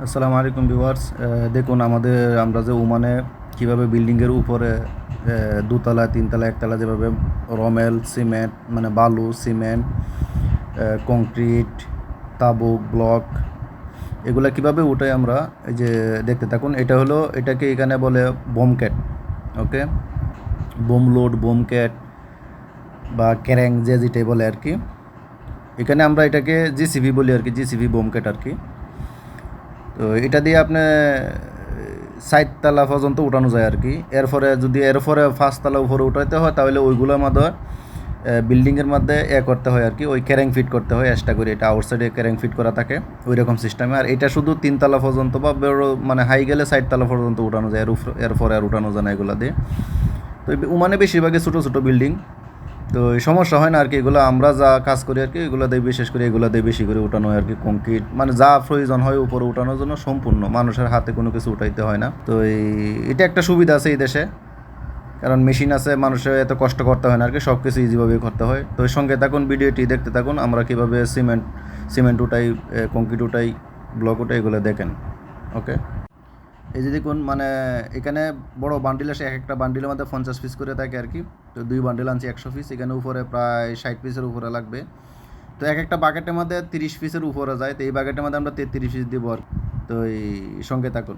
আসসালামু আলাইকুম ভিউয়ার্স। দেখুন আমরা যে ওমানে কীভাবে বিল্ডিংয়ের উপরে দোতলা তিনতলা একতলা যেভাবে রমেল সিমেন্ট মানে বালু সিমেন্ট কংক্রিট তাবুক ব্লক এগুলা কীভাবে উঠাই আমরা এই যে দেখতে থাকুন। এটাকে এখানে বলে বোমক্যাট। ওকে, বোম লোড বোমক্যাট বা ক্যারেং যেটাই বলে আর কি। এখানে আমরা এটাকে জিসিবি বলি আর কি, জিসিবি বোমক্যাট আর কি। তো এটা দিয়ে আপনি ৬০ তলা পর্যন্ত উঠানো যায় আর কি। এরপরে ৫ তলা উপরে উঠাইতে হয়, তাহলে ওইগুলোর মধ্যে বিল্ডিংয়ের মধ্যে করতে হয় আর কি, ওই ক্যারেং ফিট করতে হয় এক্সট্রা করে। এটা আউটসাইডে ক্যারেং ফিট করা থাকে ওই রকম সিস্টেমে। আর এটা শুধু ৩ তলা পর্যন্ত বা মানে হাই গেলে ৬০ তলা পর্যন্ত উঠানো যায়, এরপরে আর উঠানো যায় না এগুলো দিয়ে। তো ওমানে বেশিরভাগই ছোটো ছোটো বিল্ডিং, তো এই সমস্যা হয় না আর কি। এগুলো আমরা যা কাজ করি আর কি, এগুলো দিয়ে বিশেষ করে এগুলো দিয়ে বেশি করে উঠানো হয় আর কি। কংক্রিট মানে যা প্রয়োজন হয় উপরে উঠানোর জন্য সম্পূর্ণ মানুষের হাতে কোনো কিছু উঠাইতে হয় না। তো এটা একটা সুবিধা আছে এই দেশে, কারণ মেশিন আছে, মানুষের এত কষ্ট করতে হয় না আর কি, সব কিছু ইজিভাবেই করতে হয়। তো এর সঙ্গে থাকুন, ভিডিওটি দেখতে থাকুন, আমরা কীভাবে সিমেন্ট উঠাই, কংক্রিট উঠাই, ব্লক উঠাই, এগুলো দেখেন। ওকে, এই যে দেখুন, মানে এখানে বড় বান্ডিল আসে, এক একটা বান্ডিলের মধ্যে 50 পিস করে থাকে আর কি। তো 2 বান্ডিল আনছি 100 পিস, এখানে উপরে প্রায় 60 পিসের উপরে লাগবে। তো এক একটা বাকেটের মধ্যে 30 পিসের উপরে যায়, তো এই বাকেটের মধ্যে আমরা 33 পিস দিব আর কি। তো এই সঙ্গে থাকুন।